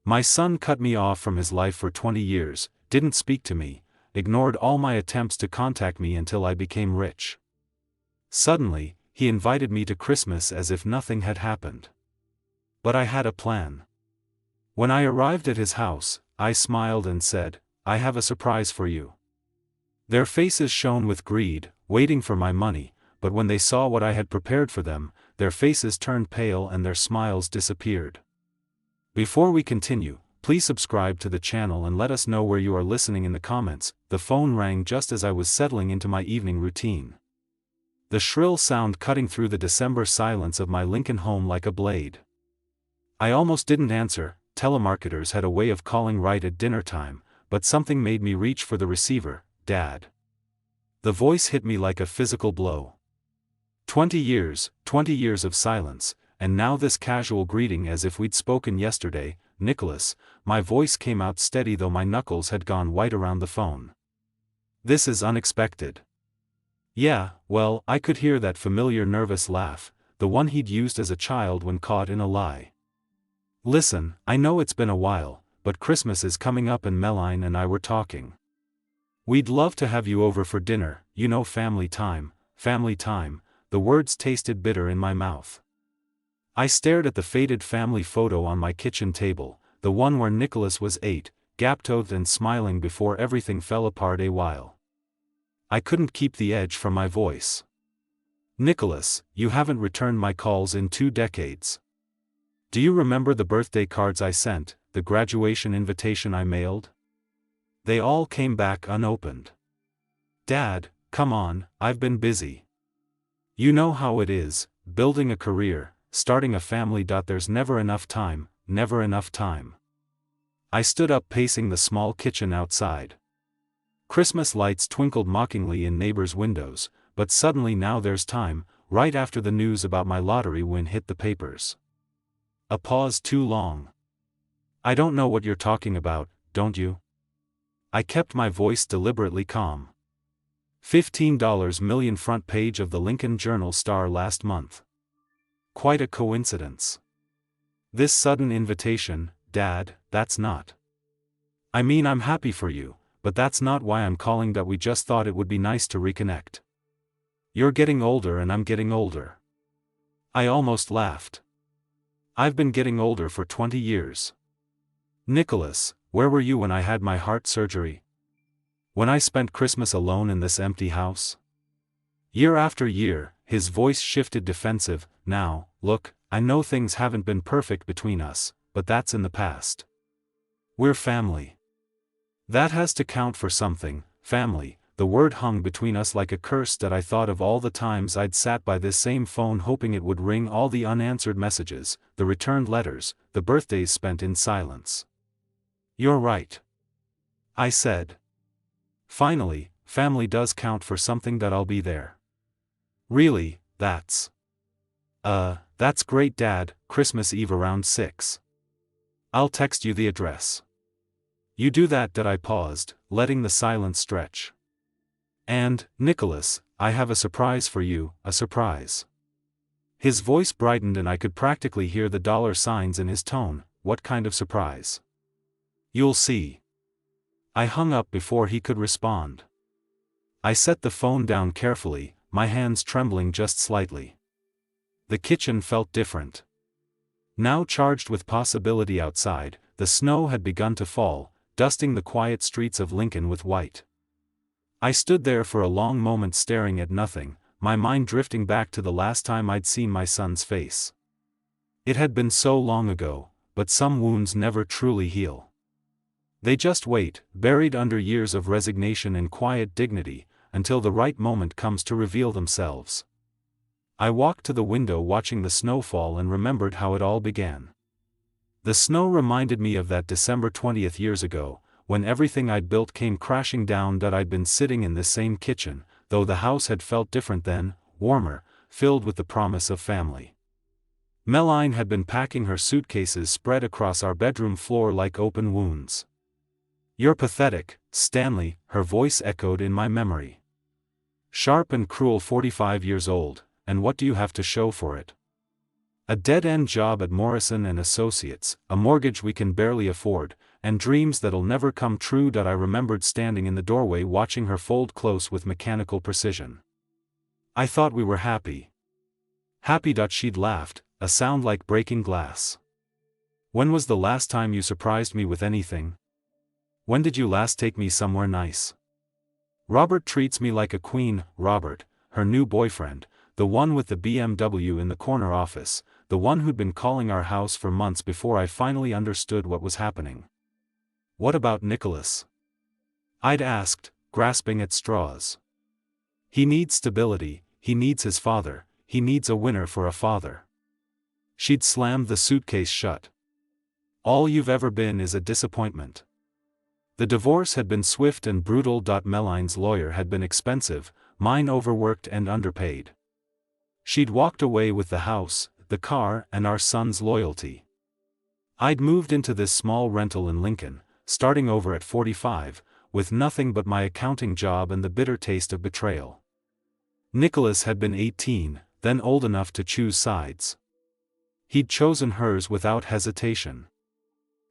My son cut me off from his life for 20 years, didn't speak to me, ignored all my attempts to contact me until I became rich. Suddenly, he invited me to Christmas as if nothing had happened. But I had a plan. When I arrived at his house, I smiled and said, "I have a surprise for you." Their faces shone with greed, waiting for my money, but when they saw what I had prepared for them, their faces turned pale and their smiles disappeared. Before we continue, please subscribe to the channel and let us know where you are listening in the comments. The phone rang just as I was settling into my evening routine. The shrill sound cutting through the December silence of my Lincoln home like a blade. I almost didn't answer. Telemarketers had a way of calling right at dinner time, but something made me reach for the receiver. "Dad." The voice hit me like a physical blow. 20 years of silence, and now this casual greeting as if we'd spoken yesterday. "Nicholas," my voice came out steady though my knuckles had gone white around the phone. "This is unexpected." "Yeah, well," I could hear that familiar nervous laugh, the one he'd used as a child when caught in a lie. "Listen, I know it's been a while, but Christmas is coming up and Meline and I were talking. We'd love to have you over for dinner, you know, family time, family time." The words tasted bitter in my mouth. I stared at the faded family photo on my kitchen table, the one where Nicholas was 8, gap-toothed and smiling before everything fell apart a while. I couldn't keep the edge from my voice. "Nicholas, you haven't returned my calls in 2 decades. Do you remember the birthday cards I sent, the graduation invitation I mailed? They all came back unopened." "Dad, come on, I've been busy. You know how it is, building a career, starting a family. There's never enough time, never enough time." I stood up pacing the small kitchen outside. Christmas lights twinkled mockingly in neighbors' windows, but suddenly now there's time, right after the news about my lottery win hit the papers. A pause too long. "I don't know what you're talking about, don't you?" I kept my voice deliberately calm. $15 million front page of the Lincoln Journal-Star last month. Quite a coincidence. This sudden invitation, Dad, that's not. I mean, I'm happy for you, but that's not why I'm calling. That we just thought it would be nice to reconnect. You're getting older and I'm getting older. I almost laughed. I've been getting older for 20 years. Nicholas, where were you when I had my heart surgery? When I spent Christmas alone in this empty house? Year after year, his voice shifted defensive. "Now, look, I know things haven't been perfect between us, but that's in the past. We're family. That has to count for something, family." The word hung between us like a curse that I thought of all the times I'd sat by this same phone hoping it would ring, all the unanswered messages, the returned letters, the birthdays spent in silence. "You're right," I said. "Finally, family does count for something. That I'll be there." "Really, that's great, Dad. Christmas Eve around 6. I'll text you the address." "You do that." That I paused, letting the silence stretch. "And, Nicholas, I have a surprise for you, a surprise." His voice brightened and I could practically hear the dollar signs in his tone. "What kind of surprise?" "You'll see." I hung up before he could respond. I set the phone down carefully, my hands trembling just slightly. The kitchen felt different. Now charged with possibility. Outside, the snow had begun to fall, dusting the quiet streets of Lincoln with white. I stood there for a long moment staring at nothing, my mind drifting back to the last time I'd seen my son's face. It had been so long ago, but some wounds never truly heal. They just wait, buried under years of resignation and quiet dignity, until the right moment comes to reveal themselves. I walked to the window watching the snow fall and remembered how it all began. The snow reminded me of that December 20th years ago, when everything I'd built came crashing down. That I'd been sitting in this same kitchen, though the house had felt different then, warmer, filled with the promise of family. Meline had been packing her suitcases spread across our bedroom floor like open wounds. "You're pathetic, Stanley," her voice echoed in my memory. "Sharp and cruel, 45 years old, and what do you have to show for it?" A dead-end job at Morrison and Associates, a mortgage we can barely afford, and dreams that'll never come true. I remembered standing in the doorway watching her fold clothes with mechanical precision. I thought we were happy. Happy. She'd laughed, a sound like breaking glass. When was the last time you surprised me with anything? When did you last take me somewhere nice? Robert treats me like a queen. Robert, her new boyfriend, the one with the BMW in the corner office, the one who'd been calling our house for months before I finally understood what was happening. What about Nicholas? I'd asked, grasping at straws. He needs stability, he needs his father, he needs a winner for a father. She'd slammed the suitcase shut. All you've ever been is a disappointment. The divorce had been swift and brutal. Meline's lawyer had been expensive, mine overworked and underpaid. She'd walked away with the house, the car, and our son's loyalty. I'd moved into this small rental in Lincoln, starting over at 45, with nothing but my accounting job and the bitter taste of betrayal. Nicholas had been 18, then old enough to choose sides. He'd chosen hers without hesitation.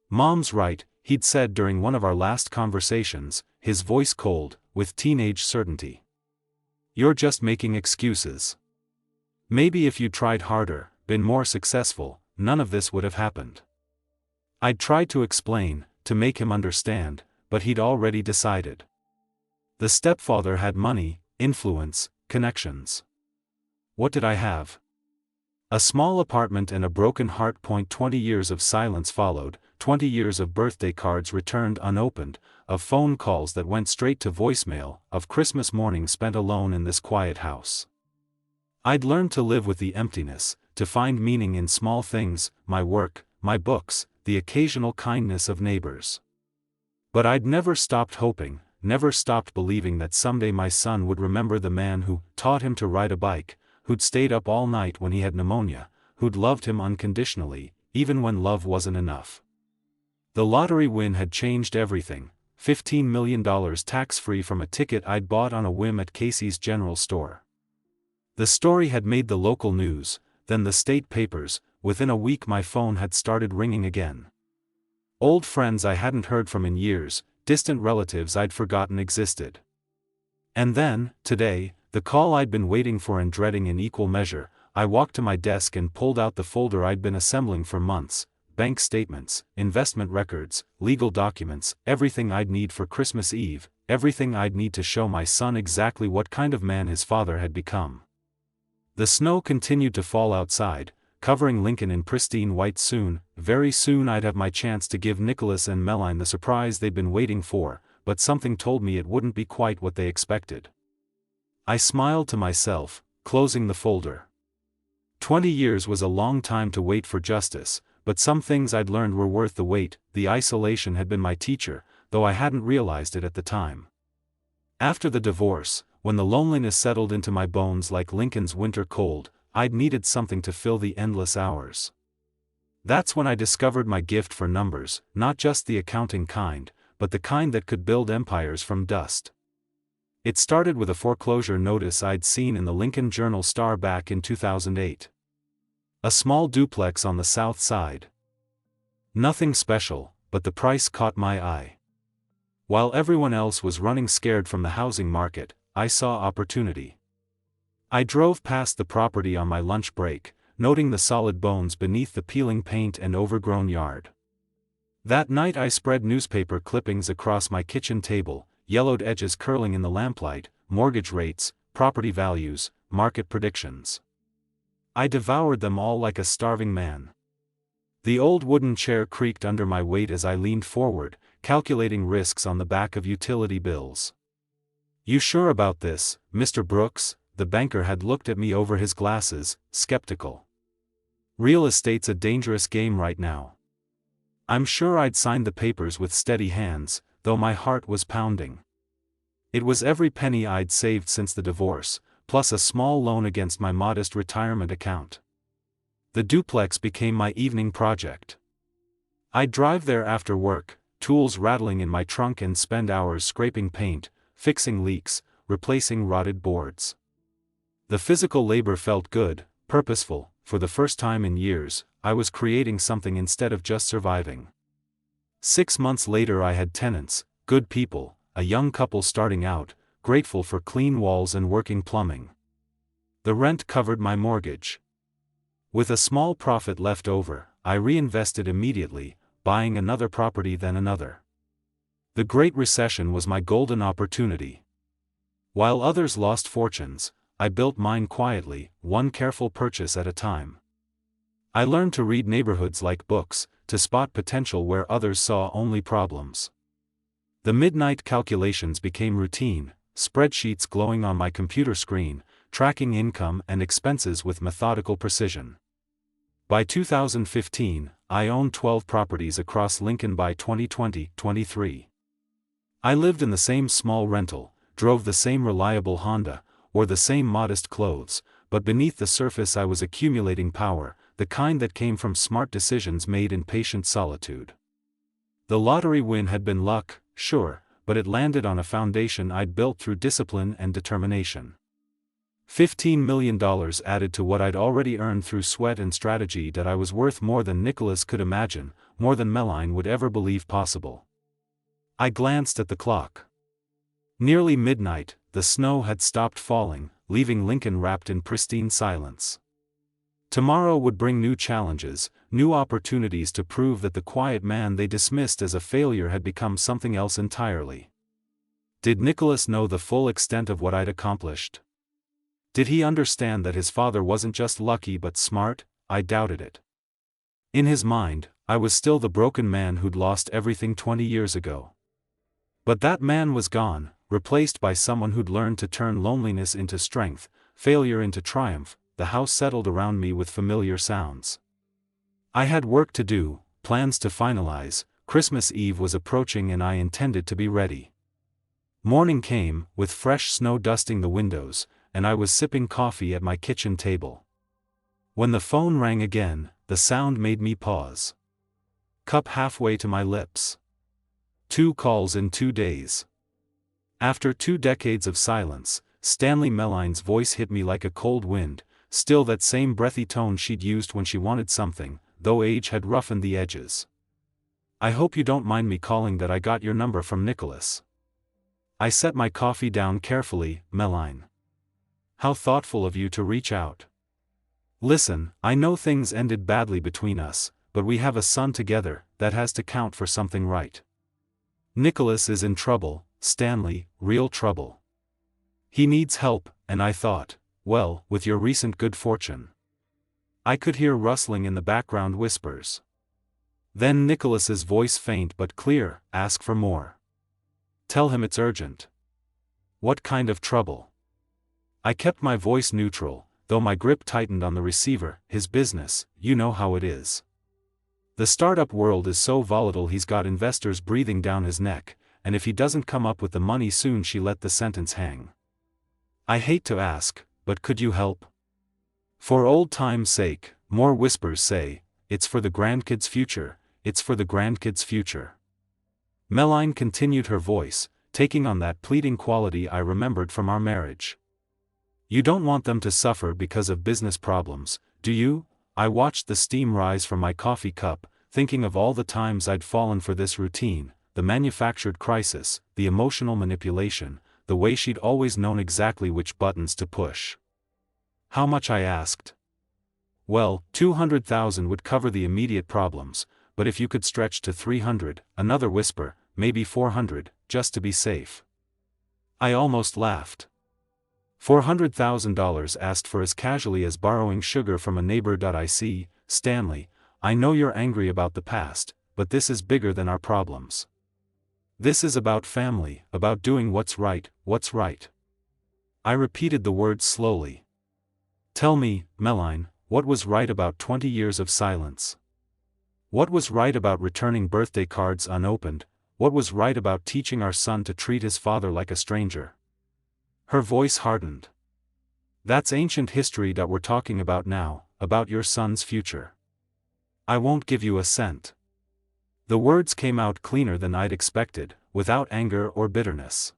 Mom's right, he'd said during one of our last conversations, his voice cold, with teenage certainty. You're just making excuses. Maybe if you tried harder, been more successful, none of this would have happened. I'd tried to explain, to make him understand, but he'd already decided. The stepfather had money, influence, connections. What did I have? A small apartment and a broken heart. 20 years of silence followed, 20 years of birthday cards returned unopened, of phone calls that went straight to voicemail, of Christmas mornings spent alone in this quiet house. I'd learned to live with the emptiness, to find meaning in small things, my work, my books, the occasional kindness of neighbors. But I'd never stopped hoping, never stopped believing that someday my son would remember the man who taught him to ride a bike, who'd stayed up all night when he had pneumonia, who'd loved him unconditionally, even when love wasn't enough. The lottery win had changed everything, $15 million tax-free from a ticket I'd bought on a whim at Casey's General Store. The story had made the local news, then the state papers. Within a week my phone had started ringing again. Old friends I hadn't heard from in years, distant relatives I'd forgotten existed. And then, today, the call I'd been waiting for and dreading in equal measure. I walked to my desk and pulled out the folder I'd been assembling for months, bank statements, investment records, legal documents, everything I'd need for Christmas Eve, everything I'd need to show my son exactly what kind of man his father had become. The snow continued to fall outside, covering Lincoln in pristine white. Very soon I'd have my chance to give Nicholas and Meline the surprise they'd been waiting for, but something told me it wouldn't be quite what they expected. I smiled to myself, closing the folder. 20 years was a long time to wait for justice, but some things I'd learned were worth the wait. The isolation had been my teacher, though I hadn't realized it at the time. After the divorce, when the loneliness settled into my bones like Lincoln's winter cold, I'd needed something to fill the endless hours. That's when I discovered my gift for numbers, not just the accounting kind, but the kind that could build empires from dust. It started with a foreclosure notice I'd seen in the Lincoln Journal-Star back in 2008. A small duplex on the south side. Nothing special, but the price caught my eye. While everyone else was running scared from the housing market, I saw opportunity. I drove past the property on my lunch break, noting the solid bones beneath the peeling paint and overgrown yard. That night I spread newspaper clippings across my kitchen table, yellowed edges curling in the lamplight, mortgage rates, property values, market predictions. I devoured them all like a starving man. The old wooden chair creaked under my weight as I leaned forward, calculating risks on the back of utility bills. You sure about this, Mr. Brooks? The banker had looked at me over his glasses, skeptical. Real estate's a dangerous game right now. I'm sure I'd signed the papers with steady hands, though my heart was pounding. It was every penny I'd saved since the divorce, plus a small loan against my modest retirement account. The duplex became my evening project. I'd drive there after work, tools rattling in my trunk, and spend hours scraping paint, fixing leaks, replacing rotted boards. The physical labor felt good, purposeful. For the first time in years, I was creating something instead of just surviving. 6 months later I had tenants, good people, a young couple starting out, grateful for clean walls and working plumbing. The rent covered my mortgage. With a small profit left over, I reinvested immediately, buying another property then another. The Great Recession was my golden opportunity. While others lost fortunes, I built mine quietly, one careful purchase at a time. I learned to read neighborhoods like books, to spot potential where others saw only problems. The midnight calculations became routine, spreadsheets glowing on my computer screen, tracking income and expenses with methodical precision. By 2015, I owned 12 properties across Lincoln. By 2023. I lived in the same small rental, drove the same reliable Honda, wore the same modest clothes, but beneath the surface I was accumulating power, the kind that came from smart decisions made in patient solitude. The lottery win had been luck, sure, but it landed on a foundation I'd built through discipline and determination. $15 million added to what I'd already earned through sweat and strategy that I was worth more than Nicholas could imagine, more than Meline would ever believe possible. I glanced at the clock. Nearly midnight, the snow had stopped falling, leaving Lincoln wrapped in pristine silence. Tomorrow would bring new challenges, new opportunities to prove that the quiet man they dismissed as a failure had become something else entirely. Did Nicholas know the full extent of what I'd accomplished? Did he understand that his father wasn't just lucky but smart? I doubted it. In his mind, I was still the broken man who'd lost everything 20 years ago. But that man was gone, replaced by someone who'd learned to turn loneliness into strength, failure into triumph. The house settled around me with familiar sounds. I had work to do, plans to finalize. Christmas Eve was approaching and I intended to be ready. Morning came, with fresh snow dusting the windows, and I was sipping coffee at my kitchen table. When the phone rang again, the sound made me pause. Cup halfway to my lips. 2 calls in 2 days. After 2 decades of silence, Stanley Meline's voice hit me like a cold wind, still that same breathy tone she'd used when she wanted something, though age had roughened the edges. I hope you don't mind me calling that I got your number from Nicholas. I set my coffee down carefully. Meline. How thoughtful of you to reach out. Listen, I know things ended badly between us, but we have a son together, that has to count for something, right? Nicholas is in trouble, Stanley, real trouble. He needs help, and I thought, well, with your recent good fortune. I could hear rustling in the background whispers. Then Nicholas's voice, faint but clear, ask for more. Tell him it's urgent. What kind of trouble? I kept my voice neutral, though my grip tightened on the receiver. His business, you know how it is. The startup world is so volatile, he's got investors breathing down his neck, and if he doesn't come up with the money soon, she let the sentence hang. I hate to ask, but could you help? For old time's sake, more whispers say, it's for the grandkids' future, it's for the grandkids' future. Meline continued, her voice, taking on that pleading quality I remembered from our marriage. You don't want them to suffer because of business problems, do you? I watched the steam rise from my coffee cup, thinking of all the times I'd fallen for this routine, the manufactured crisis, the emotional manipulation, the way she'd always known exactly which buttons to push. How much, I asked. Well, 200,000 would cover the immediate problems, but if you could stretch to 300, another whisper, maybe 400, just to be safe. I almost laughed. $400,000 asked for as casually as borrowing sugar from a neighbor. I see, Stanley, I know you're angry about the past, but this is bigger than our problems. This is about family, about doing what's right, what's right. I repeated the words slowly. Tell me, Meline, what was right about 20 years of silence? What was right about returning birthday cards unopened? What was right about teaching our son to treat his father like a stranger? Her voice hardened. That's ancient history that we're talking about now, about your son's future. I won't give you a cent. The words came out cleaner than I'd expected, without anger or bitterness.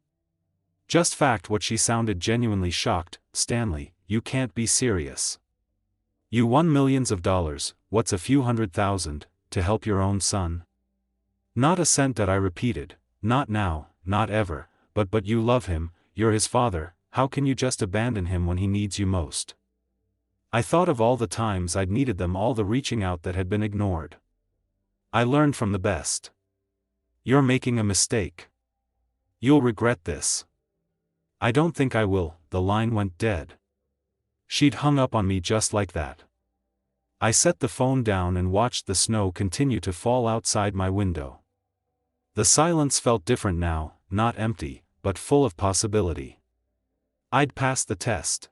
Just fact. What she sounded genuinely shocked. Stanley, you can't be serious. You won millions of dollars, what's a few $100,000, to help your own son? Not a cent, that I repeated. Not now, not ever, but you love him, you're his father, how can you just abandon him when he needs you most? I thought of all the times I'd needed them, all the reaching out that had been ignored. I learned from the best. You're making a mistake. You'll regret this. I don't think I will. The line went dead. She'd hung up on me just like that. I set the phone down and watched the snow continue to fall outside my window. The silence felt different now, not empty, but full of possibility. I'd passed the test.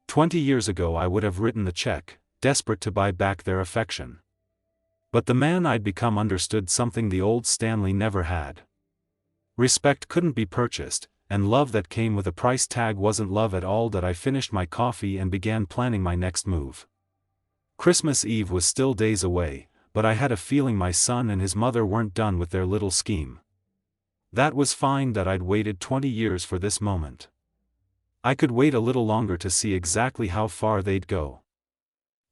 20 years ago I would have written the check, desperate to buy back their affection. But the man I'd become understood something the old Stanley never had. Respect couldn't be purchased, and love that came with a price tag wasn't love at all. That I finished my coffee and began planning my next move. Christmas Eve was still days away, but I had a feeling my son and his mother weren't done with their little scheme. That was fine, that I'd waited 20 years for this moment. I could wait a little longer to see exactly how far they'd go.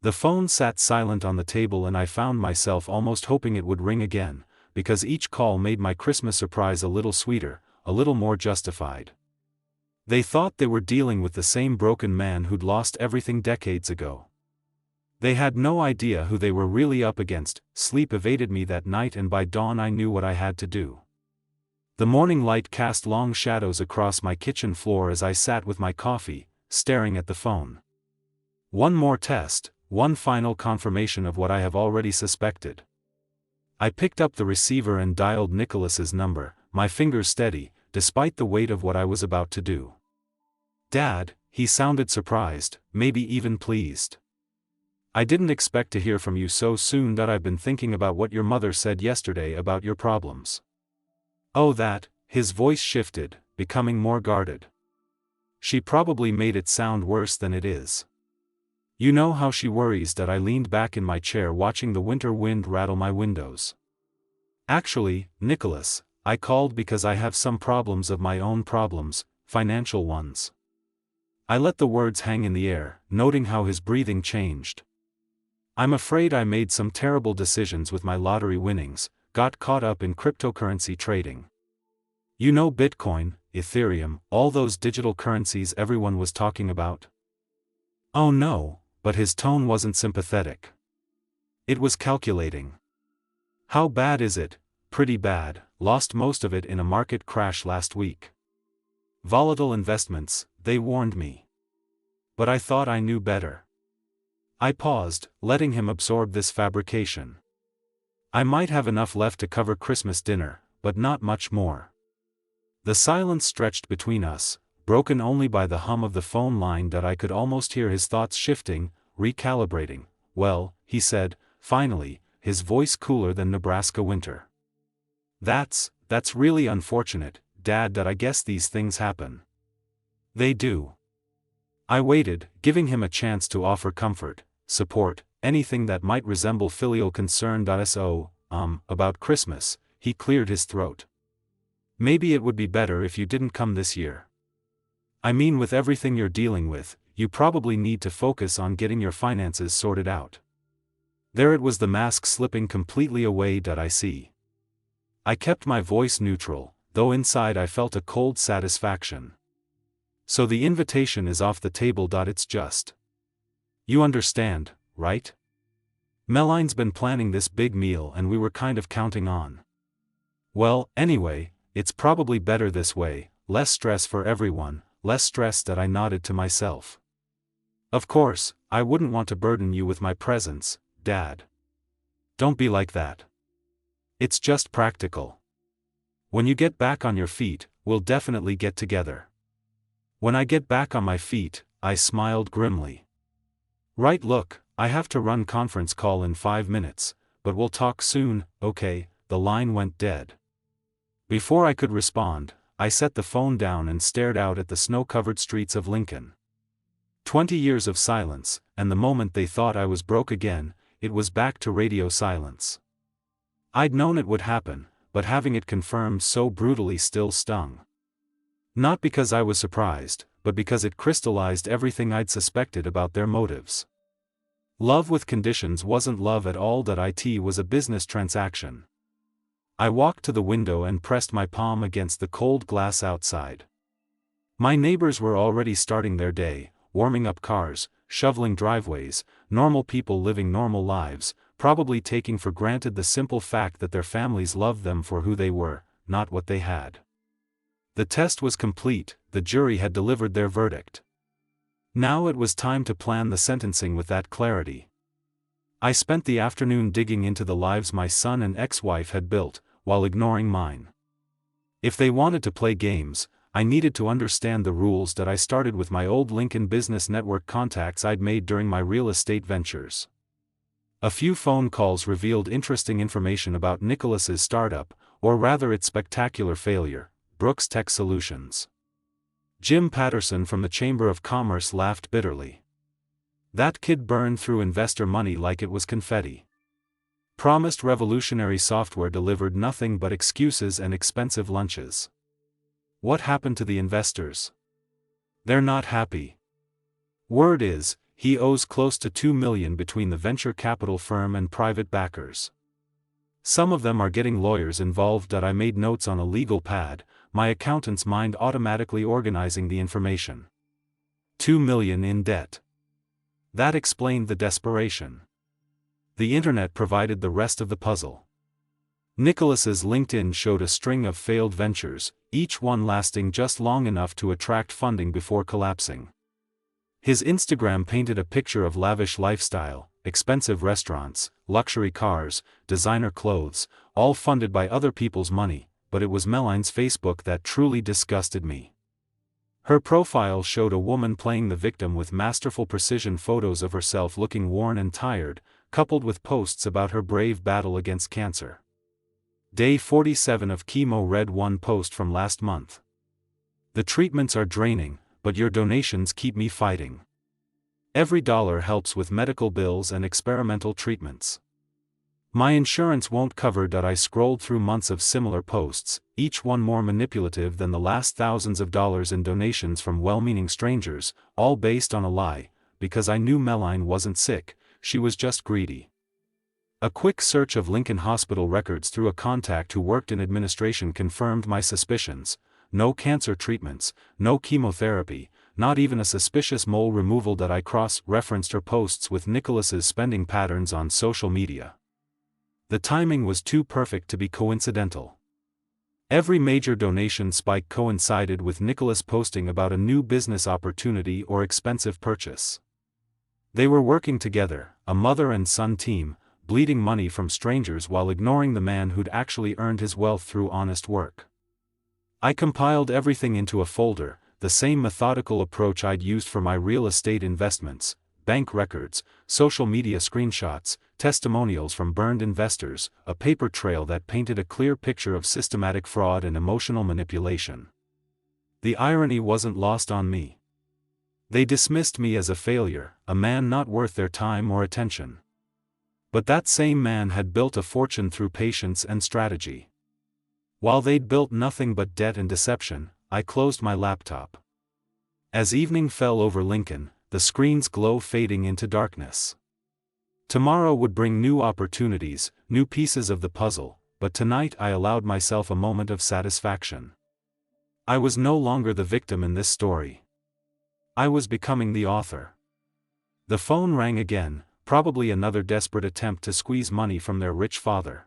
The phone sat silent on the table and I found myself almost hoping it would ring again, because each call made my Christmas surprise a little sweeter, a little more justified. They thought they were dealing with the same broken man who'd lost everything decades ago. They had no idea who they were really up against. Sleep evaded me that night, and by dawn I knew what I had to do. The morning light cast long shadows across my kitchen floor as I sat with my coffee, staring at the phone. One more test, one final confirmation of what I have already suspected. I picked up the receiver and dialed Nicholas's number, my fingers steady, despite the weight of what I was about to do. "Dad," he sounded surprised, maybe even pleased. "I didn't expect to hear from you so soon. That I've been thinking about what your mother said yesterday about your problems." "Oh, that," his voice shifted, becoming more guarded. "She probably made it sound worse than it is. You know how she worries." That I leaned back in my chair watching the winter wind rattle my windows. "Actually, Nicholas, I called because I have some problems of my own, problems, financial ones." I let the words hang in the air, noting how his breathing changed. "I'm afraid I made some terrible decisions with my lottery winnings, got caught up in cryptocurrency trading. You know, Bitcoin, Ethereum, all those digital currencies everyone was talking about?" "Oh no," but his tone wasn't sympathetic. It was calculating. "How bad is it?" "Pretty bad, lost most of it in a market crash last week. Volatile investments, they warned me. But I thought I knew better." I paused, letting him absorb this fabrication. "I might have enough left to cover Christmas dinner, but not much more." The silence stretched between us, broken only by the hum of the phone line. That I could almost hear his thoughts shifting, recalibrating. "Well," he said, finally, his voice cooler than Nebraska winter. That's really unfortunate, Dad. That I guess these things happen." "They do." I waited, giving him a chance to offer comfort, support, anything that might resemble filial concern. "So, about Christmas," he cleared his throat. "Maybe it would be better if you didn't come this year. I mean, with everything you're dealing with, you probably need to focus on getting your finances sorted out." There it was, the mask slipping completely away. "I see." I kept my voice neutral, though inside I felt a cold satisfaction. "So the invitation is off the table. It's just. You understand, right? Meline's been planning this big meal and we were kind of counting on. Well, anyway, it's probably better this way, less stress for everyone, less stress." That I nodded to myself. "Of course, I wouldn't want to burden you with my presence, Dad. Don't be like that. It's just practical. When you get back on your feet, we'll definitely get together." When I get back on my feet, I smiled grimly. "Right, look, I have to run conference call in 5 minutes, but we'll talk soon, okay?" The line went dead. Before I could respond, I set the phone down and stared out at the snow-covered streets of Lincoln. 20 years of silence, and the moment they thought I was broke again, it was back to radio silence. I'd known it would happen, but having it confirmed so brutally still stung. Not because I was surprised, but because it crystallized everything I'd suspected about their motives. Love with conditions wasn't love at all. It was a business transaction. I walked to the window and pressed my palm against the cold glass outside. My neighbors were already starting their day, warming up cars, shoveling driveways, normal people living normal lives, probably taking for granted the simple fact that their families loved them for who they were, not what they had. The test was complete, the jury had delivered their verdict. Now it was time to plan the sentencing with that clarity. I spent the afternoon digging into the lives my son and ex-wife had built, while ignoring mine. If they wanted to play games, I needed to understand the rules. I started with my old Lincoln Business Network contacts I'd made during my real estate ventures. A few phone calls revealed interesting information about Nicholas's startup, or rather its spectacular failure, Brooks Tech Solutions. Jim Patterson from the Chamber of Commerce laughed bitterly. That kid burned through investor money like it was confetti. Promised revolutionary software, delivered nothing but excuses and expensive lunches. What happened to the investors? They're not happy. Word is, he owes close to $2 million between the venture capital firm and private backers. Some of them are getting lawyers involved. I made notes on a legal pad, my accountant's mind automatically organizing the information. $2 million in debt. That explained the desperation. The internet provided the rest of the puzzle. Nicholas's LinkedIn showed a string of failed ventures, each one lasting just long enough to attract funding before collapsing. His Instagram painted a picture of lavish lifestyle, expensive restaurants, luxury cars, designer clothes, all funded by other people's money, but it was Meline's Facebook that truly disgusted me. Her profile showed a woman playing the victim with masterful precision photos of herself looking worn and tired, coupled with posts about her brave battle against cancer. Day 47 of chemo. Read one post from last month. The treatments are draining, but your donations keep me fighting. Every dollar helps with medical bills and experimental treatments. My insurance won't cover. I scrolled through months of similar posts, each one more manipulative than the last, thousands of dollars in donations from well-meaning strangers, all based on a lie, because I knew Meline wasn't sick, she was just greedy. A quick search of Lincoln Hospital records through a contact who worked in administration confirmed my suspicions. No cancer treatments, no chemotherapy, not even a suspicious mole removal. I cross-referenced her posts with Nicholas's spending patterns on social media. The timing was too perfect to be coincidental. Every major donation spike coincided with Nicholas posting about a new business opportunity or expensive purchase. They were working together, a mother and son team, bleeding money from strangers while ignoring the man who'd actually earned his wealth through honest work. I compiled everything into a folder, the same methodical approach I'd used for my real estate investments: bank records, social media screenshots, testimonials from burned investors, a paper trail that painted a clear picture of systematic fraud and emotional manipulation. The irony wasn't lost on me. They dismissed me as a failure, a man not worth their time or attention. But that same man had built a fortune through patience and strategy. While they'd built nothing but debt and deception, I closed my laptop. As evening fell over Lincoln, the screen's glow fading into darkness. Tomorrow would bring new opportunities, new pieces of the puzzle, but tonight I allowed myself a moment of satisfaction. I was no longer the victim in this story. I was becoming the author. The phone rang again, probably another desperate attempt to squeeze money from their rich father.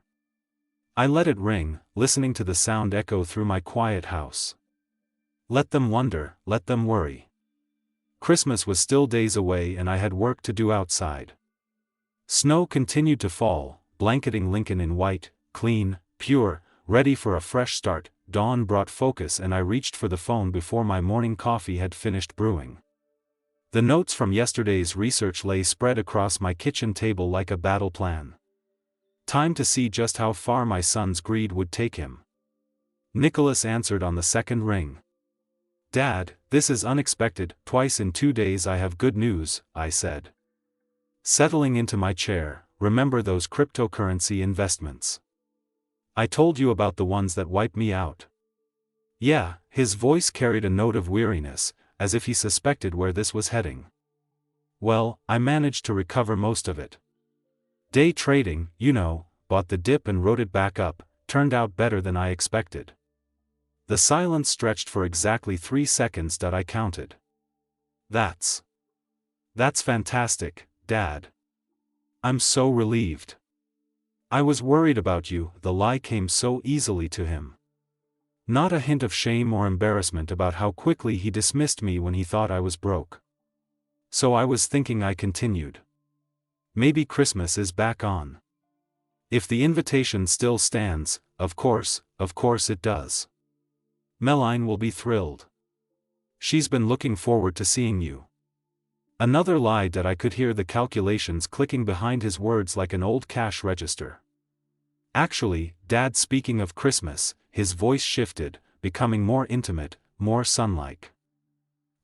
I let it ring, listening to the sound echo through my quiet house. Let them wonder, let them worry. Christmas was still days away and I had work to do outside. Snow continued to fall, blanketing Lincoln in white, clean, pure, ready for a fresh start. Dawn brought focus and I reached for the phone before my morning coffee had finished brewing. The notes from yesterday's research lay spread across my kitchen table like a battle plan. Time to see just how far my son's greed would take him. Nicholas answered on the second ring. "Dad, this is unexpected. Twice in 2 days I have good news," I said. Settling into my chair, "Remember those cryptocurrency investments? I told you about the ones that wiped me out." "Yeah," his voice carried a note of weariness, as if he suspected where this was heading. Well, I managed to recover most of it. Day trading, bought the dip and rode it back up, turned out better than I expected. The silence stretched for exactly 3 seconds that I counted. That's fantastic, Dad. I'm so relieved. I was worried about you. The lie came so easily to him. Not a hint of shame or embarrassment about how quickly he dismissed me when he thought I was broke. So I was thinking, I continued. Maybe Christmas is back on. If the invitation still stands, of course it does. Meline will be thrilled. She's been looking forward to seeing you. Another lie that I could hear the calculations clicking behind his words like an old cash register. Actually, Dad, speaking of Christmas, his voice shifted, becoming more intimate, more son-like.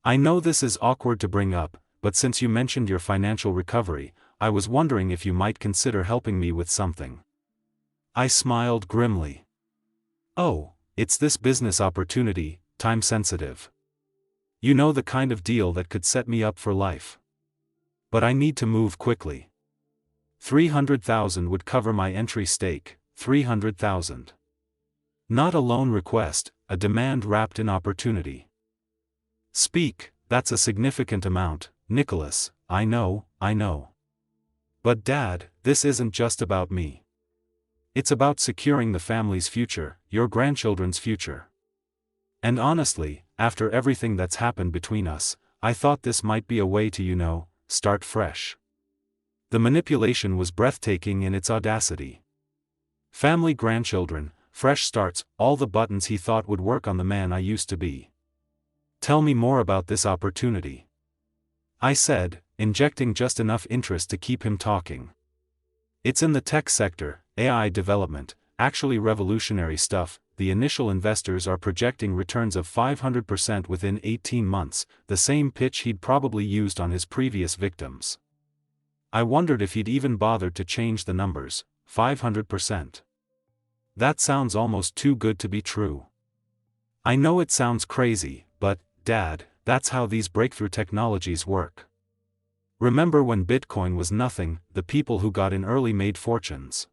I know this is awkward to bring up, but since you mentioned your financial recovery, I was wondering if you might consider helping me with something. I smiled grimly. Oh, it's this business opportunity, time-sensitive. You know, the kind of deal that could set me up for life. But I need to move quickly. 300,000 would cover my entry stake, 300,000. Not a loan request, a demand wrapped in opportunity. Speak, that's a significant amount, Nicholas, I know. But Dad, this isn't just about me. It's about securing the family's future, your grandchildren's future. And honestly, after everything that's happened between us, I thought this might be a way to, start fresh. The manipulation was breathtaking in its audacity. Family, grandchildren, fresh starts, all the buttons he thought would work on the man I used to be. Tell me more about this opportunity, I said, injecting just enough interest to keep him talking. It's in the tech sector, AI development, actually revolutionary stuff. The initial investors are projecting returns of 500% within 18 months, the same pitch he'd probably used on his previous victims. I wondered if he'd even bothered to change the numbers. 500%. That sounds almost too good to be true. I know it sounds crazy, but, Dad, that's how these breakthrough technologies work. Remember when Bitcoin was nothing, the people who got in early made fortunes.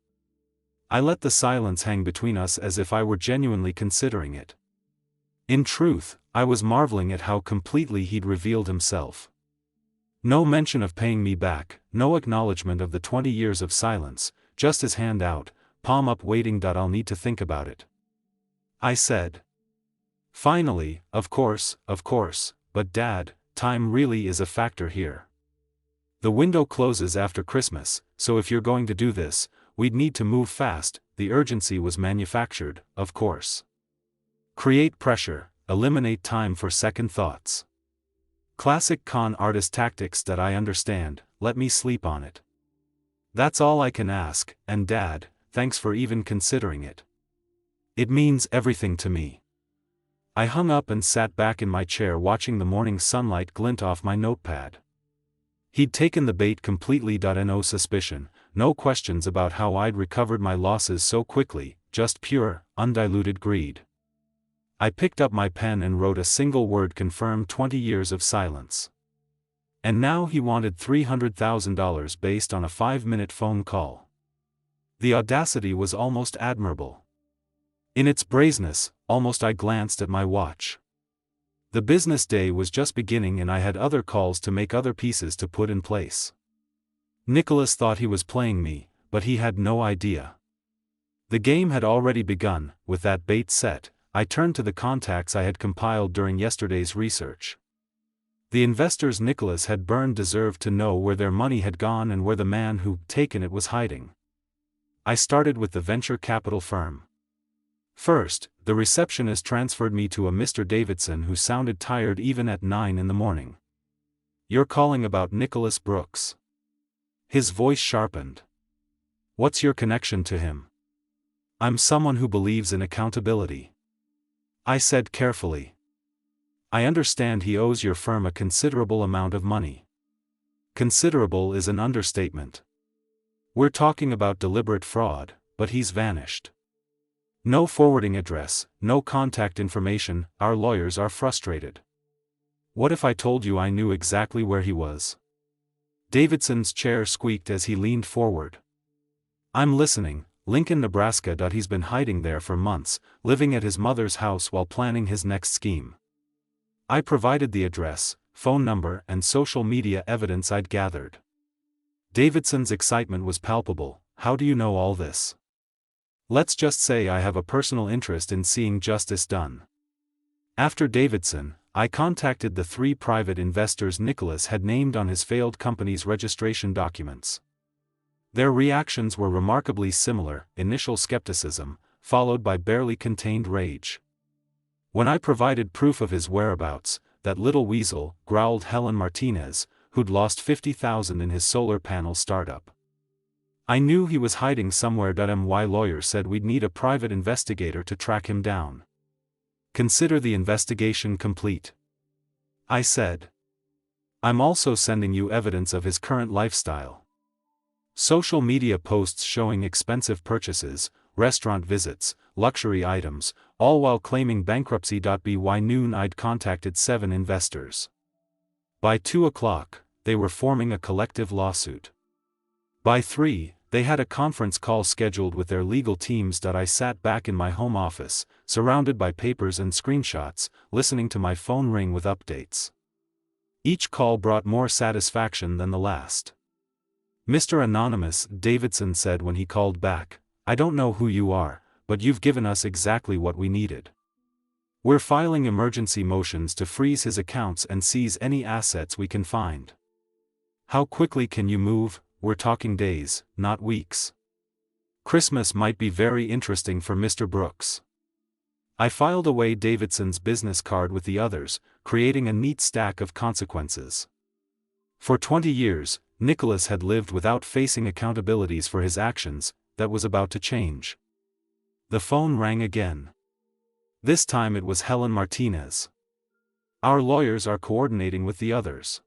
I let the silence hang between us as if I were genuinely considering it. In truth, I was marveling at how completely he'd revealed himself. No mention of paying me back, no acknowledgement of the 20 years of silence, just his hand out, palm up, waiting. I'll need to think about it, I said. Finally, of course, but Dad, time really is a factor here. The window closes after Christmas, so if you're going to do this, we'd need to move fast. The urgency was manufactured, of course. Create pressure, eliminate time for second thoughts. Classic con artist tactics that I understand. Let me sleep on it. That's all I can ask, and Dad, thanks for even considering it. It means everything to me. I hung up and sat back in my chair watching the morning sunlight glint off my notepad. He'd taken the bait completely. No suspicion, no questions about how I'd recovered my losses so quickly, just pure, undiluted greed. I picked up my pen and wrote a single word: confirm. 20 years of silence. And now he wanted $300,000 based on a 5-minute phone call. The audacity was almost admirable. In its brazenness, almost. I glanced at my watch. The business day was just beginning and I had other calls to make, other pieces to put in place. Nicholas thought he was playing me, but he had no idea. The game had already begun. With that bait set, I turned to the contacts I had compiled during yesterday's research. The investors Nicholas had burned deserved to know where their money had gone and where the man who'd taken it was hiding. I started with the venture capital firm. First, the receptionist transferred me to a Mr. Davidson who sounded tired even at 9 in the morning. You're calling about Nicholas Brooks? His voice sharpened. What's your connection to him? I'm someone who believes in accountability, I said carefully. I understand he owes your firm a considerable amount of money. Considerable is an understatement. We're talking about deliberate fraud, but he's vanished. No forwarding address, no contact information. Our lawyers are frustrated. What if I told you I knew exactly where he was? Davidson's chair squeaked as he leaned forward. I'm listening. Lincoln, Nebraska. He's been hiding there for months, living at his mother's house while planning his next scheme. I provided the address, phone number, and social media evidence I'd gathered. Davidson's excitement was palpable. How do you know all this? Let's just say I have a personal interest in seeing justice done. After Davidson, I contacted the 3 private investors Nicholas had named on his failed company's registration documents. Their reactions were remarkably similar: initial skepticism, followed by barely contained rage. When I provided proof of his whereabouts, "That little weasel," growled Helen Martinez, who'd lost $50,000 in his solar panel startup. I knew he was hiding somewhere. My lawyer said we'd need a private investigator to track him down. Consider the investigation complete, I said. I'm also sending you evidence of his current lifestyle. Social media posts showing expensive purchases, restaurant visits, luxury items, all while claiming bankruptcy. By noon I'd contacted 7 investors. By 2 o'clock, they were forming a collective lawsuit. By 3, they had a conference call scheduled with their legal teams. I sat back in my home office, surrounded by papers and screenshots, listening to my phone ring with updates. Each call brought more satisfaction than the last. "Mr. Anonymous," Davidson said when he called back, "I don't know who you are, but you've given us exactly what we needed. We're filing emergency motions to freeze his accounts and seize any assets we can find. How quickly can you move? We're talking days, not weeks. Christmas might be very interesting for Mr. Brooks." I filed away Davidson's business card with the others, creating a neat stack of consequences. For 20 years, Nicholas had lived without facing accountabilities for his actions. That was about to change. The phone rang again. This time it was Helen Martinez. "Our lawyers are coordinating with the others.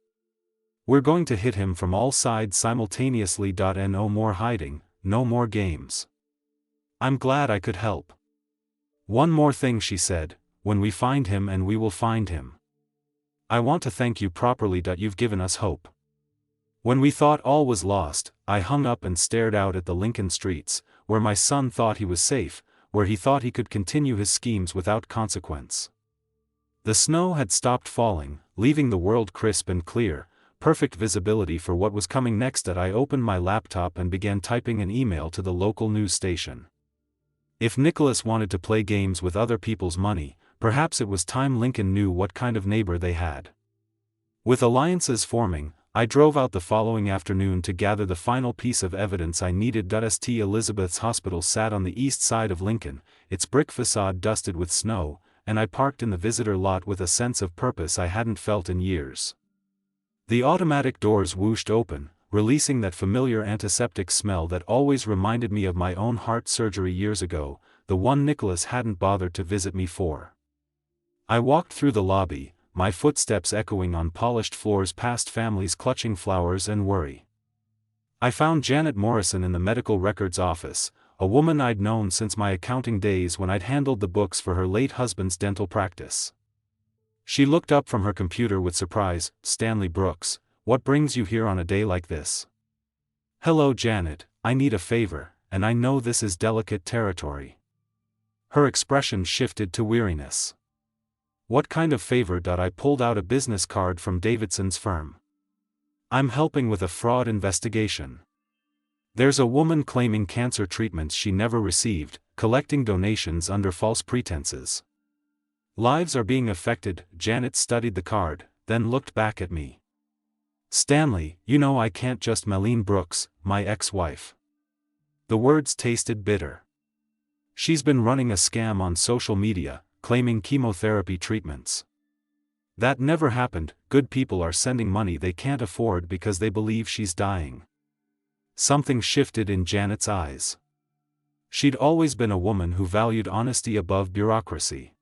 We're going to hit him from all sides simultaneously. And no more hiding, no more games." I'm glad I could help. "One more thing," she said, "when we find him, and we will find him, I want to thank you properly. You've given us hope." When we thought all was lost, I hung up and stared out at the Lincoln streets, where my son thought he was safe, where he thought he could continue his schemes without consequence. The snow had stopped falling, leaving the world crisp and clear, perfect visibility for what was coming next. I opened my laptop and began typing an email to the local news station. If Nicholas wanted to play games with other people's money, perhaps it was time Lincoln knew what kind of neighbor they had. With alliances forming, I drove out the following afternoon to gather the final piece of evidence I needed. St. Elizabeth's Hospital sat on the east side of Lincoln, its brick facade dusted with snow, and I parked in the visitor lot with a sense of purpose I hadn't felt in years. The automatic doors whooshed open, releasing that familiar antiseptic smell that always reminded me of my own heart surgery years ago, the one Nicholas hadn't bothered to visit me for. I walked through the lobby, my footsteps echoing on polished floors past families clutching flowers and worry. I found Janet Morrison in the medical records office, a woman I'd known since my accounting days when I'd handled the books for her late husband's dental practice. She looked up from her computer with surprise. "Stanley Brooks, what brings you here on a day like this?" "Hello, Janet, I need a favor, and I know this is delicate territory." Her expression shifted to weariness. "What kind of favor?" I pulled out a business card from Davidson's firm. "I'm helping with a fraud investigation. There's a woman claiming cancer treatments she never received, collecting donations under false pretenses. Lives are being affected." Janet studied the card, then looked back at me. "Stanley, you know I can't just Malene Brooks, my ex-wife." The words tasted bitter. "She's been running a scam on social media, claiming chemotherapy treatments. That never happened. Good people are sending money they can't afford because they believe she's dying." Something shifted in Janet's eyes. She'd always been a woman who valued honesty above bureaucracy.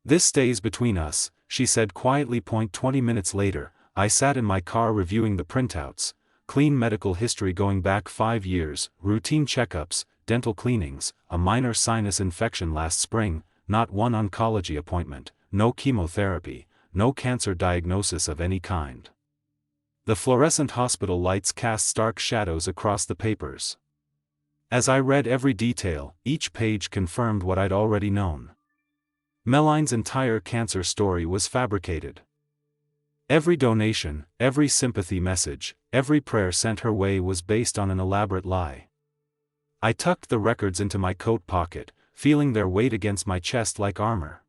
"This stays between us," she said quietly. 20 minutes later, I sat in my car reviewing the printouts, clean medical history going back 5 years, routine checkups, dental cleanings, a minor sinus infection last spring, not one oncology appointment, no chemotherapy, no cancer diagnosis of any kind. The fluorescent hospital lights cast stark shadows across the papers. As I read every detail, each page confirmed what I'd already known. Meline's entire cancer story was fabricated. Every donation, every sympathy message, every prayer sent her way was based on an elaborate lie. I tucked the records into my coat pocket, feeling their weight against my chest like armor.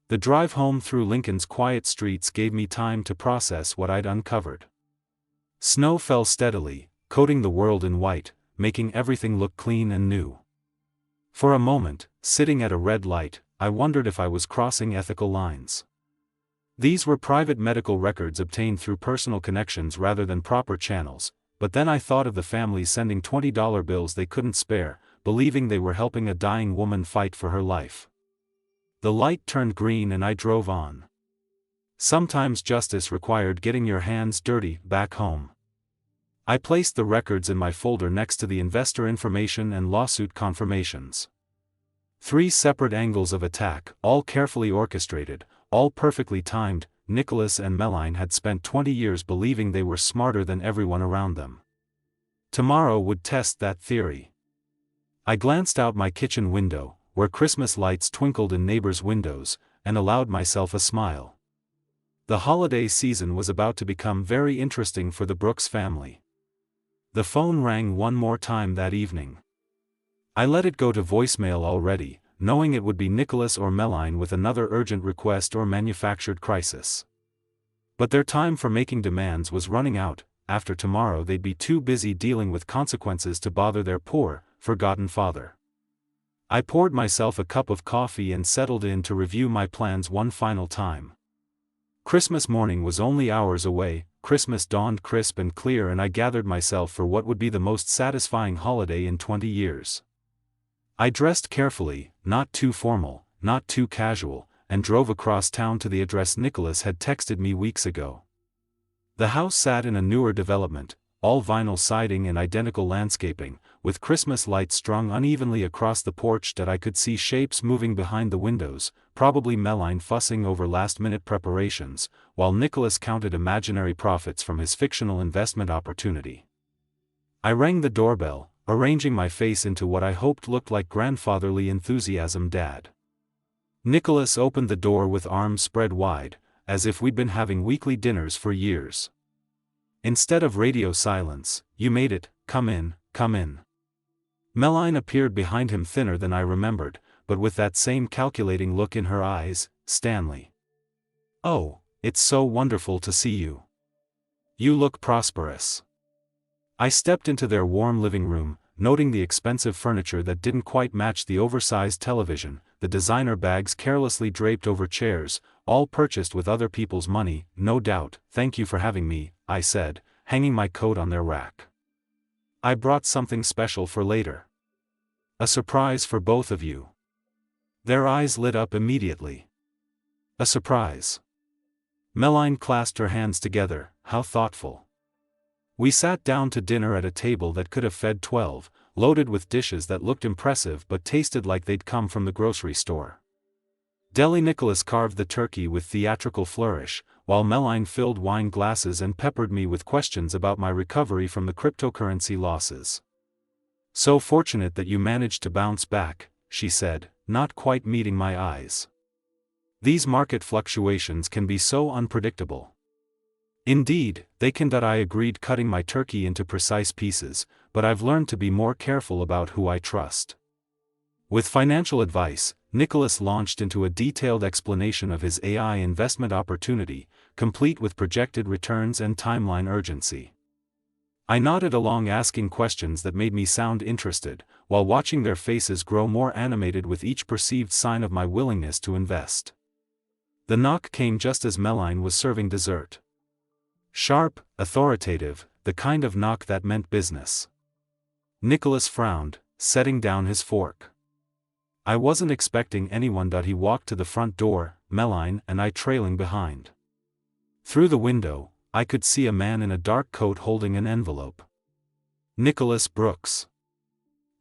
The drive home through Lincoln's quiet streets gave me time to process what I'd uncovered. Snow fell steadily, coating the world in white, making everything look clean and new. For a moment, sitting at a red light, I wondered if I was crossing ethical lines. These were private medical records obtained through personal connections rather than proper channels, but then I thought of the families sending $20 bills they couldn't spare, believing they were helping a dying woman fight for her life. The light turned green and I drove on. Sometimes justice required getting your hands dirty back home. I placed the records in my folder next to the investor information and lawsuit confirmations. 3 separate angles of attack, all carefully orchestrated, all perfectly timed. Nicholas and Meline had spent 20 years believing they were smarter than everyone around them. Tomorrow would test that theory. I glanced out my kitchen window, where Christmas lights twinkled in neighbors' windows, and allowed myself a smile. The holiday season was about to become very interesting for the Brooks family. The phone rang one more time that evening. I let it go to voicemail already, knowing it would be Nicholas or Meline with another urgent request or manufactured crisis. But their time for making demands was running out. After tomorrow they'd be too busy dealing with consequences to bother their poor, forgotten father. I poured myself a cup of coffee and settled in to review my plans one final time. Christmas morning was only hours away. Christmas dawned crisp and clear, and I gathered myself for what would be the most satisfying holiday in 20 years. I dressed carefully, not too formal, not too casual, and drove across town to the address Nicholas had texted me weeks ago. The house sat in a newer development, all vinyl siding and identical landscaping, with Christmas lights strung unevenly across the porch that I could see shapes moving behind the windows, probably Meline fussing over last-minute preparations, while Nicholas counted imaginary profits from his fictional investment opportunity. I rang the doorbell, arranging my face into what I hoped looked like grandfatherly enthusiasm. Dad. Nicholas opened the door with arms spread wide, as if we'd been having weekly dinners for years. Instead of radio silence, "You made it, come in, come in." Meline appeared behind him, thinner than I remembered, but with that same calculating look in her eyes. "Stanley. Oh, it's so wonderful to see you. You look prosperous." I stepped into their warm living room, noting the expensive furniture that didn't quite match the oversized television, the designer bags carelessly draped over chairs, all purchased with other people's money. "No doubt, thank you for having me," I said, hanging my coat on their rack. "I brought something special for later. A surprise for both of you." Their eyes lit up immediately. "A surprise?" Meline clasped her hands together. "How thoughtful." We sat down to dinner at a table that could have fed 12, loaded with dishes that looked impressive but tasted like they'd come from the grocery store. Deli Nicholas carved the turkey with theatrical flourish, while Meline filled wine glasses and peppered me with questions about my recovery from the cryptocurrency losses. "So fortunate that you managed to bounce back," she said, not quite meeting my eyes. "These market fluctuations can be so unpredictable." "Indeed, they can." I agreed, cutting my turkey into precise pieces, "but I've learned to be more careful about who I trust." With financial advice, Nicholas launched into a detailed explanation of his AI investment opportunity, complete with projected returns and timeline urgency. I nodded along, asking questions that made me sound interested, while watching their faces grow more animated with each perceived sign of my willingness to invest. The knock came just as Meline was serving dessert. Sharp, authoritative, the kind of knock that meant business. Nicholas frowned, setting down his fork. I wasn't expecting anyone. He walked to the front door, Meline and I trailing behind. Through the window, I could see a man in a dark coat holding an envelope. "Nicholas Brooks?"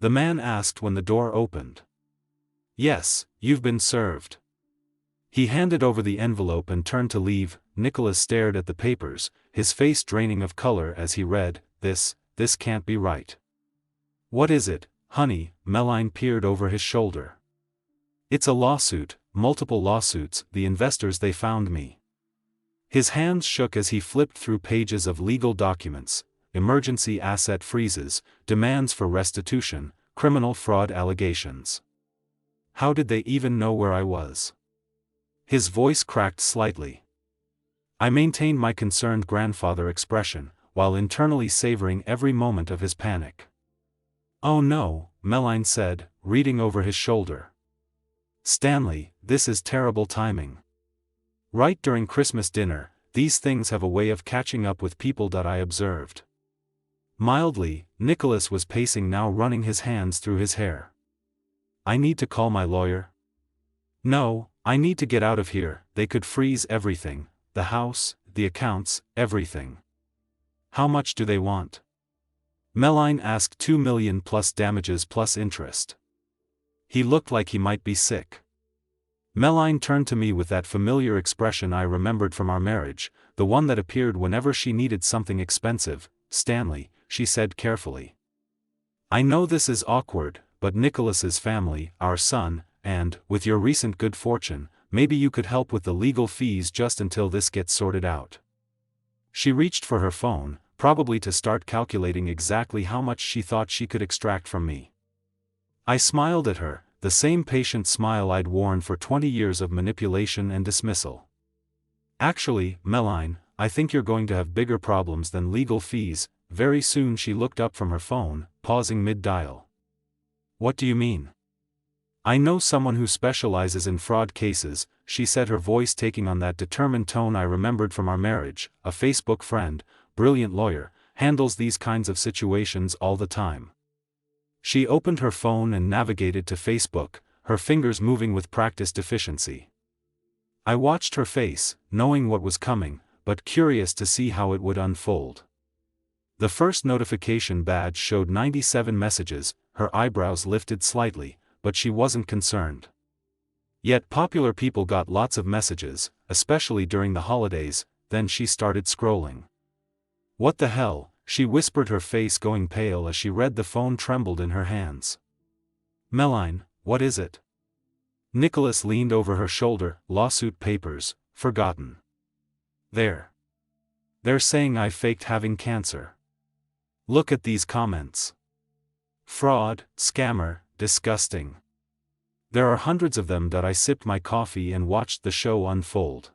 the man asked when the door opened. "Yes, you've been served." He handed over the envelope and turned to leave. Nicholas stared at the papers, his face draining of color as he read, This can't be right. What is it, honey? Meline peered over his shoulder. It's a lawsuit, multiple lawsuits, the investors they found me. His hands shook as he flipped through pages of legal documents, emergency asset freezes, demands for restitution, criminal fraud allegations. How did they even know where I was? His voice cracked slightly. I maintained my concerned grandfather expression, while internally savoring every moment of his panic. Oh no, Meline said, reading over his shoulder. Stanley, this is terrible timing. Right during Christmas dinner, these things have a way of catching up with people that I observed. Mildly, Nicholas was pacing now, running his hands through his hair. I need to call my lawyer? No, I need to get out of here. They could freeze everything, the house, the accounts, everything. How much do they want? Meline asked. 2 million plus damages plus interest. He looked like he might be sick. Meline turned to me with that familiar expression I remembered from our marriage, the one that appeared whenever she needed something expensive. Stanley, she said carefully. I know this is awkward, but Nicholas's family, our son, and, with your recent good fortune, maybe you could help with the legal fees just until this gets sorted out. She reached for her phone, probably to start calculating exactly how much she thought she could extract from me. I smiled at her, the same patient smile I'd worn for 20 years of manipulation and dismissal. Actually, Meline, I think you're going to have bigger problems than legal fees. Very soon she looked up from her phone, pausing mid-dial. What do you mean? I know someone who specializes in fraud cases, she said, her voice taking on that determined tone I remembered from our marriage. A Facebook friend, brilliant lawyer, handles these kinds of situations all the time. She opened her phone and navigated to Facebook, her fingers moving with practiced efficiency. I watched her face, knowing what was coming, but curious to see how it would unfold. The first notification badge showed 97 messages, her eyebrows lifted slightly, but she wasn't concerned. Yet popular people got lots of messages, especially during the holidays. Then she started scrolling. What the hell? She whispered, her face going pale as she read. The phone trembled in her hands. Meline, what is it? Nicholas leaned over her shoulder. Lawsuit papers, forgotten. They're saying I faked having cancer. Look at these comments. Fraud, scammer, disgusting. There are hundreds of them. I sipped my coffee and watched the show unfold.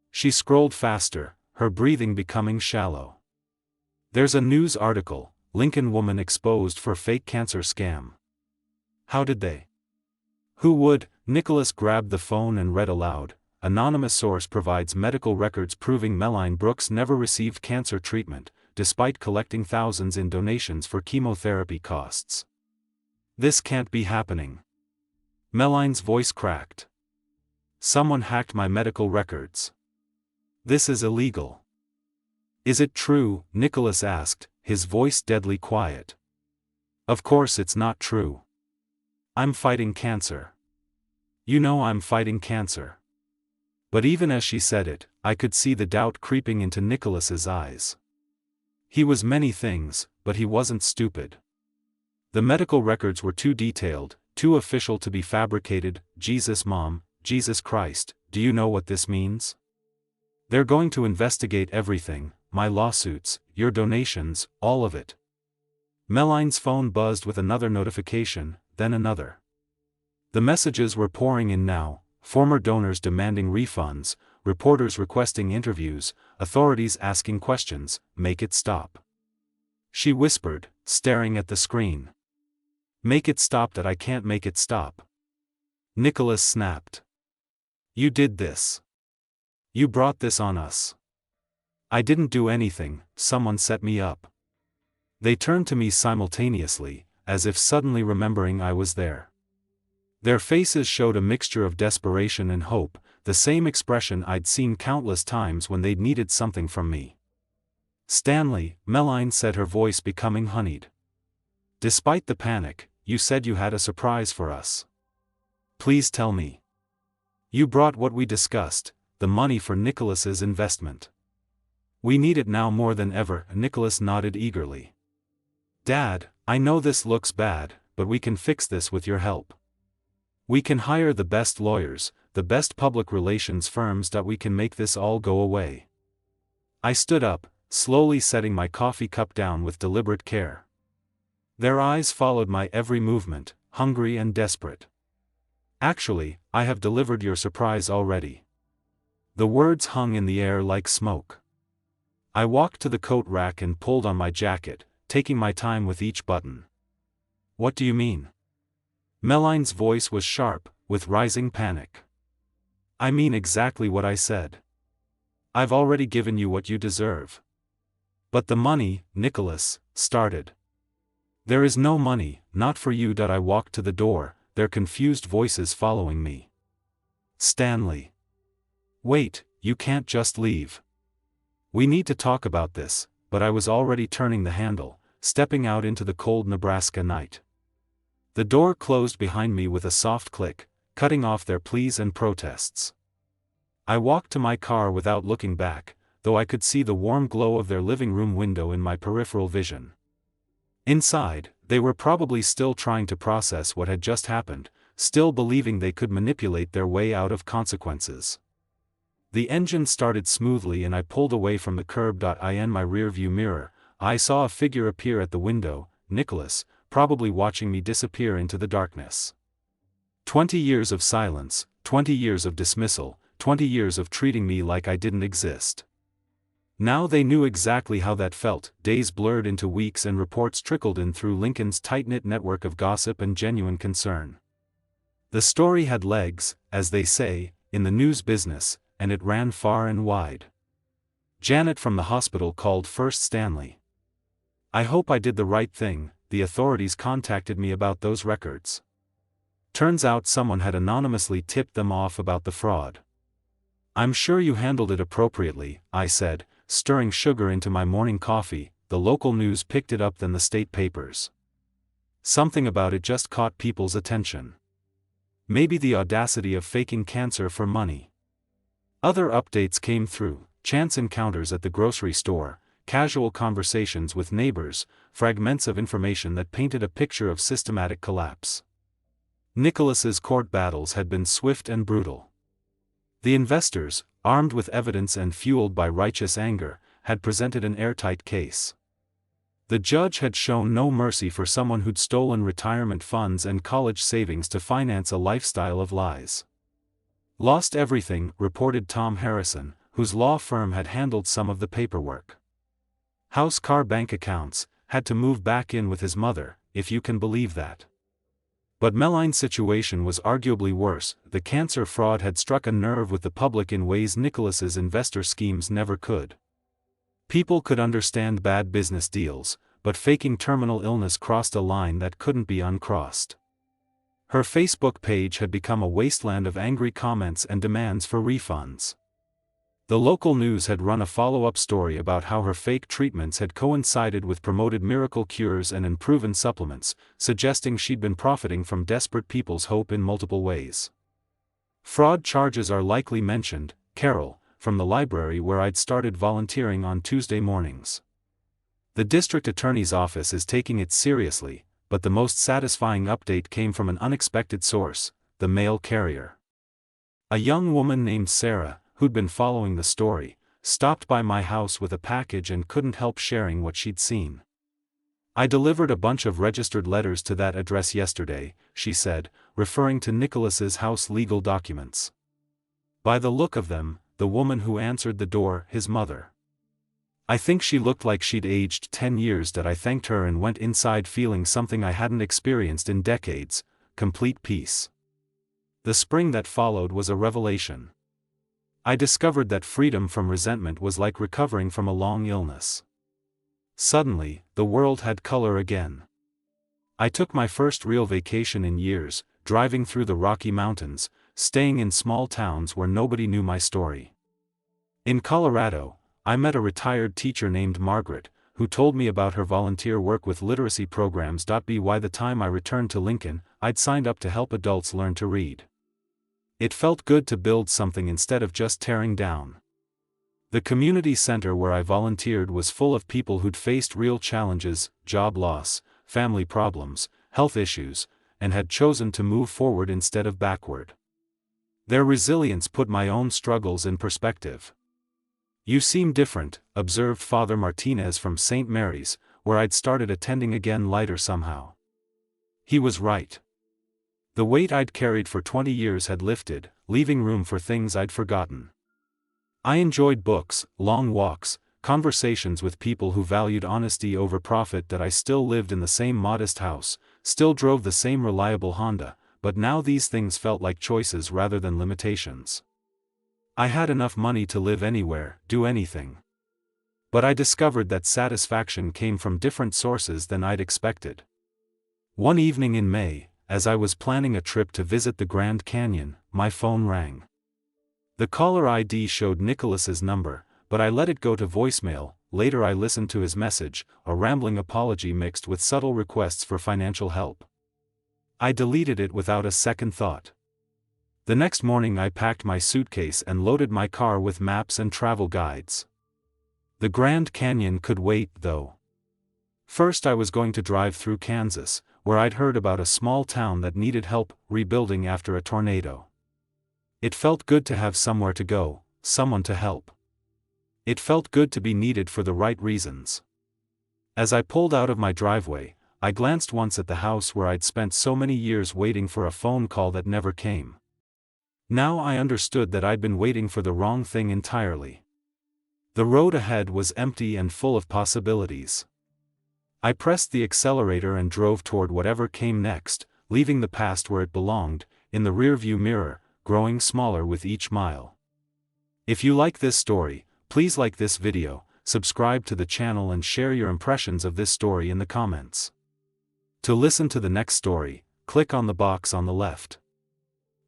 She scrolled faster, her breathing becoming shallow. There's a news article, Lincoln woman exposed for fake cancer scam. How did they? Who would? Nicholas grabbed the phone and read aloud. Anonymous source provides medical records proving Meline Brooks never received cancer treatment, despite collecting thousands in donations for chemotherapy costs. This can't be happening. Meline's voice cracked. Someone hacked my medical records. This is illegal. Is it true? Nicholas asked, his voice deadly quiet. Of course it's not true. I'm fighting cancer. You know I'm fighting cancer. But even as she said it, I could see the doubt creeping into Nicholas's eyes. He was many things, but he wasn't stupid. The medical records were too detailed, too official to be fabricated. Jesus Mom, Jesus Christ, do you know what this means? They're going to investigate everything, my lawsuits, your donations, all of it. Meline's phone buzzed with another notification, then another. The messages were pouring in now, former donors demanding refunds, reporters requesting interviews, authorities asking questions. Make it stop. She whispered, staring at the screen. Make it stop. That I can't make it stop. Nicholas snapped. You did this. You brought this on us. I didn't do anything, someone set me up. They turned to me simultaneously, as if suddenly remembering I was there. Their faces showed a mixture of desperation and hope, the same expression I'd seen countless times when they'd needed something from me. Stanley, Meline said, her voice becoming honeyed. Despite the panic, you said you had a surprise for us. Please tell me. You brought what we discussed, the money for Nicholas's investment. We need it now more than ever. Nicholas nodded eagerly. Dad, I know this looks bad, but we can fix this with your help. We can hire the best lawyers, the best public relations firms that we can make this all go away. I stood up, slowly setting my coffee cup down with deliberate care. Their eyes followed my every movement, hungry and desperate. Actually, I have delivered your surprise already. The words hung in the air like smoke. I walked to the coat rack and pulled on my jacket, taking my time with each button. What do you mean? Meline's voice was sharp, with rising panic. I mean exactly what I said. I've already given you what you deserve. But the money, Nicholas started. There is no money, not for you. I walked to the door, their confused voices following me. Stanley. Wait, you can't just leave. We need to talk about this, but I was already turning the handle, stepping out into the cold Nebraska night. The door closed behind me with a soft click, cutting off their pleas and protests. I walked to my car without looking back, though I could see the warm glow of their living room window in my peripheral vision. Inside, they were probably still trying to process what had just happened, still believing they could manipulate their way out of consequences. The engine started smoothly and I pulled away from the curb. In my rearview mirror, I saw a figure appear at the window, Nicholas, probably watching me disappear into the darkness. 20 years of silence, 20 years of dismissal, 20 years of treating me like I didn't exist. Now they knew exactly how that felt. Days blurred into weeks and reports trickled in through Lincoln's tight-knit network of gossip and genuine concern. The story had legs, as they say, in the news business, and it ran far and wide. Janet from the hospital called first Stanley. I hope I did the right thing. The authorities contacted me about those records. Turns out someone had anonymously tipped them off about the fraud. I'm sure you handled it appropriately, I said, stirring sugar into my morning coffee. The local news picked it up than the state papers. Something about it just caught people's attention. Maybe the audacity of faking cancer for money. Other updates came through: chance encounters at the grocery store, casual conversations with neighbors, fragments of information that painted a picture of systematic collapse. Nicholas's court battles had been swift and brutal. The investors, armed with evidence and fueled by righteous anger, had presented an airtight case. The judge had shown no mercy for someone who'd stolen retirement funds and college savings to finance a lifestyle of lies. Lost everything, reported Tom Harrison, whose law firm had handled some of the paperwork. House, car, bank accounts, had to move back in with his mother, if you can believe that. But Meline's situation was arguably worse. The cancer fraud had struck a nerve with the public in ways Nicholas's investor schemes never could. People could understand bad business deals, but faking terminal illness crossed a line that couldn't be uncrossed. Her Facebook page had become a wasteland of angry comments and demands for refunds. The local news had run a follow-up story about how her fake treatments had coincided with promoted miracle cures and unproven supplements, suggesting she'd been profiting from desperate people's hope in multiple ways. Fraud charges are likely mentioned, Carol, from the library where I'd started volunteering on Tuesday mornings. The district attorney's office is taking it seriously, but the most satisfying update came from an unexpected source: the mail carrier. A young woman named Sarah, who'd been following the story, stopped by my house with a package and couldn't help sharing what she'd seen. I delivered a bunch of registered letters to that address yesterday, she said, referring to Nicholas's house legal documents. By the look of them, the woman who answered the door, his mother. I think she looked like she'd aged 10 years. I thanked her and went inside feeling something I hadn't experienced in decades: complete peace. The spring that followed was a revelation. I discovered that freedom from resentment was like recovering from a long illness. Suddenly, the world had color again. I took my first real vacation in years, driving through the Rocky Mountains, staying in small towns where nobody knew my story. In Colorado, I met a retired teacher named Margaret, who told me about her volunteer work with literacy programs. By the time I returned to Lincoln, I'd signed up to help adults learn to read. It felt good to build something instead of just tearing down. The community center where I volunteered was full of people who'd faced real challenges, job loss, family problems, health issues, and had chosen to move forward instead of backward. Their resilience put my own struggles in perspective. "You seem different," observed Father Martinez from St. Mary's, where I'd started attending again, lighter somehow. He was right. The weight I'd carried for 20 years had lifted, leaving room for things I'd forgotten. I enjoyed books, long walks, conversations with people who valued honesty over profit. That I still lived in the same modest house, still drove the same reliable Honda, but now these things felt like choices rather than limitations. I had enough money to live anywhere, do anything. But I discovered that satisfaction came from different sources than I'd expected. One evening in May, as I was planning a trip to visit the Grand Canyon, my phone rang. The caller ID showed Nicholas's number, but I let it go to voicemail. Later I listened to his message, a rambling apology mixed with subtle requests for financial help. I deleted it without a second thought. The next morning I packed my suitcase and loaded my car with maps and travel guides. The Grand Canyon could wait, though. First I was going to drive through Kansas, where I'd heard about a small town that needed help rebuilding after a tornado. It felt good to have somewhere to go, someone to help. It felt good to be needed for the right reasons. As I pulled out of my driveway, I glanced once at the house where I'd spent so many years waiting for a phone call that never came. Now I understood that I'd been waiting for the wrong thing entirely. The road ahead was empty and full of possibilities. I pressed the accelerator and drove toward whatever came next, leaving the past where it belonged, in the rearview mirror, growing smaller with each mile. If you like this story, please like this video, subscribe to the channel and share your impressions of this story in the comments. To listen to the next story, click on the box on the left.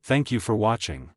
Thank you for watching.